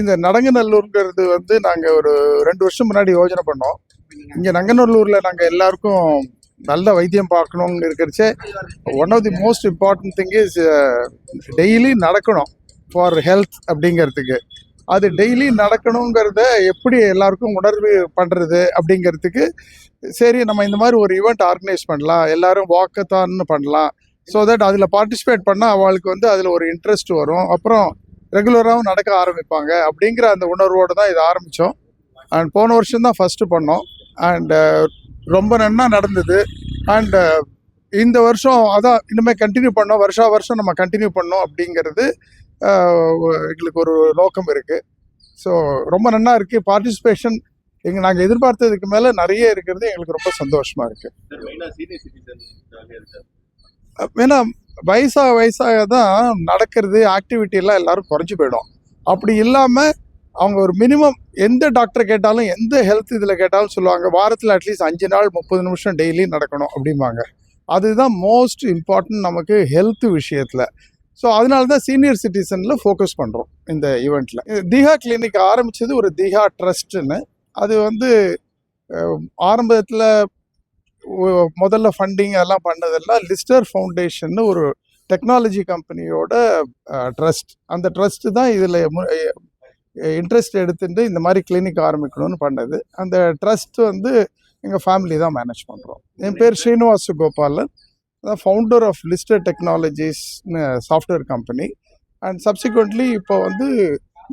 இந்த நடங்கநல்லூர்ங்கிறது வந்து நாங்கள் ஒரு 2 வருஷம் முன்னாடி யோஜனை பண்ணோம். இங்கே நங்கநல்லூரில் நாங்கள் எல்லாருக்கும் நல்ல வைத்தியம் பார்க்கணும்னு இருக்கிறச்சே one of the most important thing is daily நடக்கணும் ஃபார் ஹெல்த் அப்படிங்கிறதுக்கு. அது டெய்லி நடக்கணுங்கிறத எப்படி எல்லாருக்கும் உணர்வு பண்ணுறது அப்படிங்கிறதுக்கு சரி நம்ம இந்த மாதிரி ஒரு ஈவெண்ட் ஆர்கனைஸ் பண்ணலாம், எல்லாரும் வாக்கத்தான்னு பண்ணலாம். ஸோ தட் அதில் பார்ட்டிசிபேட் பண்ணால் அவளுக்கு வந்து அதில் ஒரு இன்ட்ரெஸ்ட் வரும், அப்புறம் ரெகுலராகவும் நடக்க ஆரம்பிப்பாங்க அப்படிங்கிற அந்த உணர்வோடு தான் இதை ஆரம்பித்தோம். அண்ட் போன வருஷம் தான் ஃபஸ்ட்டு பண்ணோம். அண்டு ரொம்ப நன்னா நடந்தது. அண்டு இந்த வருஷம் அதான் இனிமேல் கண்டினியூ பண்ணோம், வருஷம் நம்ம கண்டினியூ பண்ணோம் அப்படிங்கிறது எங்களுக்கு ஒரு நோக்கம் இருக்குது. ஸோ ரொம்ப நன்னா இருக்குது. பார்ட்டிசிபேஷன் நாங்கள் எதிர்பார்த்ததுக்கு மேலே நிறைய இருக்கிறது எங்களுக்கு ரொம்ப சந்தோஷமாக இருக்குது. ஏன்னா வயசாக தான் நடக்கிறது, ஆக்டிவிட்டி எல்லாம் எல்லாரும் குறைஞ்சி போயிடும். அப்படி இல்லாமல் அவங்க ஒரு மினிமம் எந்த டாக்டர் கேட்டாலும் எந்த ஹெல்த் இதில் கேட்டாலும் சொல்லுவாங்க, வாரத்தில் அட்லீஸ்ட் 5 நாள் 30 நிமிஷம் டெய்லி நடக்கணும் அப்படிம்பாங்க. அதுதான் மோஸ்ட் இம்பார்ட்டன்ட் நமக்கு ஹெல்த் விஷயத்தில். ஸோ அதனால தான் சீனியர் சிட்டிசனில் ஃபோக்கஸ் பண்ணுறோம் இந்த ஈவெண்ட்டில். தீகா கிளினிக் ஆரம்பித்தது ஒரு தீகா ட்ரஸ்ட்டுன்னு. அது வந்து ஆரம்பத்தில் முதல்ல ஃபண்டிங் அதெல்லாம் பண்ணதெல்லாம் லிஸ்டர் ஃபவுண்டேஷன் ஒரு டெக்னாலஜி கம்பெனியோட ட்ரஸ்ட். அந்த ட்ரஸ்ட்டு தான் இதில் இன்ட்ரெஸ்ட் எடுத்துட்டு இந்த மாதிரி கிளினிக் ஆரம்பிக்கணும்னு பண்ணது. அந்த ட்ரஸ்ட் வந்து எங்கள் ஃபேமிலி தான் மேனேஜ் பண்ணுறோம். என் பேர் Srinivasa Gopalan, founder of Lister டெக்னாலஜிஸ்னு சாஃப்ட்வேர் கம்பெனி. அண்ட் சப்சிக்வெண்ட்லி இப்போ வந்து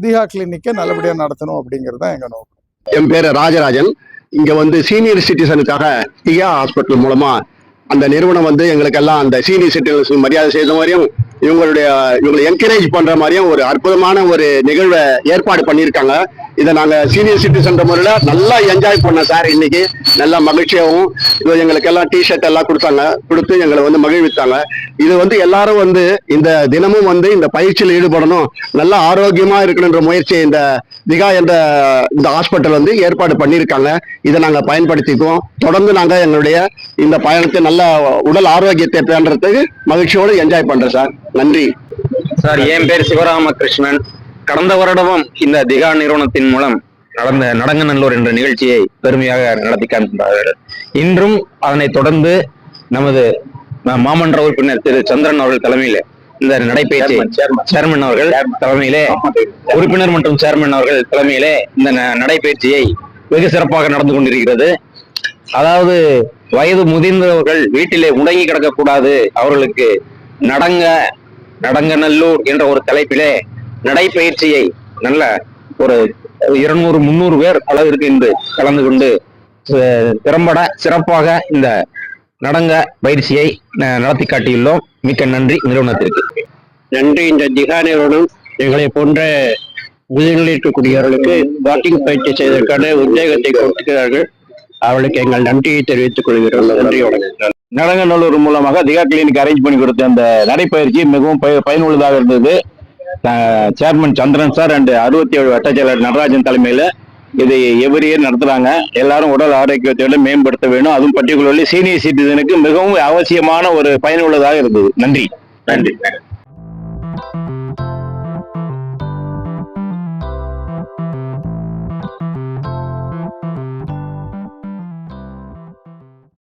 தீகா கிளினிக்கை நல்லபடியாக நடத்தணும் அப்படிங்கிறது தான் எங்கள் நோக்கம். என் பேர் ராஜராஜன். இங்கே வந்து சீனியர் சிட்டிசனுக்காக தியா ஹாஸ்பிட்டல் மூலமாக அந்த நிறுவனம் வந்து எங்களுக்கெல்லாம் அந்த சீனியர் சிட்டிசன் மரியாதை செய்த மாதிரியும் இவங்களை என்கரேஜ் பண்ற மாதிரியும் ஒரு அற்புதமான ஒரு நிகழ்வை ஏற்பாடு பண்ணியிருக்காங்க. இதை நாங்கள் சீனியர் சிட்டிசன் முறையில் நல்லா என்ஜாய் பண்ணோம் சார். இன்னைக்கு நல்லா மகிழ்ச்சியாகவும் இது எங்களுக்கெல்லாம் டிஷர்ட் எல்லாம் கொடுத்து எங்களை வந்து மகிழ்வித்தாங்க. இது வந்து எல்லாரும் வந்து இந்த தினமும் வந்து இந்த பயிற்சியில் ஈடுபடணும், நல்லா ஆரோக்கியமா இருக்கணுன்ற முயற்சியை இந்த திகா என்ற இந்த ஹாஸ்பிட்டல் வந்து ஏற்பாடு பண்ணியிருக்காங்க. இதை நாங்கள் பயன்படுத்திக்குவோம். தொடர்ந்து நாங்கள் எங்களுடைய இந்த பயணத்தை நல்ல உடல் ஆரோக்கியத்தை பேணுறதுக்கு மகிழ்ச்சியோடு என்ஜாய் பண்றேன் சார். நன்றி சார். என் பேர் சிவராமகிருஷ்ணன். கடந்த வருடமும் இந்த திகா நிறுவனத்தின் மூலம் நடந்த நடங்கநல்லூர் என்ற நிகழ்ச்சியை பெருமையாக நடத்தி காண்பித்தார்கள். இன்றும் அதனை தொடர்ந்து நமது மாமன்ற உறுப்பினர் திரு சந்திரன் அவர்கள் தலைமையிலே இந்த நடைபயிற்சி சேர்மன் அவர்கள் தலைமையிலே உறுப்பினர் மற்றும் சேர்மன் அவர்கள் தலைமையிலே இந்த நடைபயிற்சியை வெகு சிறப்பாக நடந்து கொண்டிருக்கிறது. அதாவது வயது முதிர்ந்தவர்கள் வீட்டிலே முடங்கி கிடக்கக்கூடாது, அவர்களுக்கு நடங்கநல்லூர் என்ற ஒரு தலைப்பிலே நடைபயிற்சியை நல்ல ஒரு 200-300 பேர் அளவிற்கு இன்று கலந்து கொண்டு திறம்பட சிறப்பாக இந்த நடங்க பயிற்சியை நடத்தி காட்டியுள்ளோம். மிக்க நன்றி நிறுவனத்திற்கு. நன்றி. இந்த திகா நிறுவனம் எங்களை போன்ற முதுநிலையில் இருக்கக்கூடியவர்களுக்கு வாக்கிங் பயிற்சி செய்வதற்கான உத்வேகத்தை கொடுக்கிறார்கள். அவளுக்கு எங்கள் நன்றியை தெரிவித்துக் கொள்கிறோம். நன்றி, வணக்கம். நடங்கநல்லூர் மூலமாக திகா கிளினிக் அரேஞ்ச் பண்ணி கொடுத்த அந்த நடைப்பயிற்சி மிகவும் பயனுள்ளதாக இருந்தது. சேர்மன் சந்திரன் சார் அண்ட் 67 வட்டச்செயலர் நடராஜன் தலைமையில இது எவ்ரி இயர் நடத்துறாங்க. எல்லாரும் உடல் ஆரோக்கியத்தோடு மேம்படுத்த வேணும். அதுவும் பர்டிகுலர்லி சீனியர் சிட்டிசனுக்கு மிகவும் அவசியமான ஒரு பயனுள்ளதாக இருந்தது. நன்றி.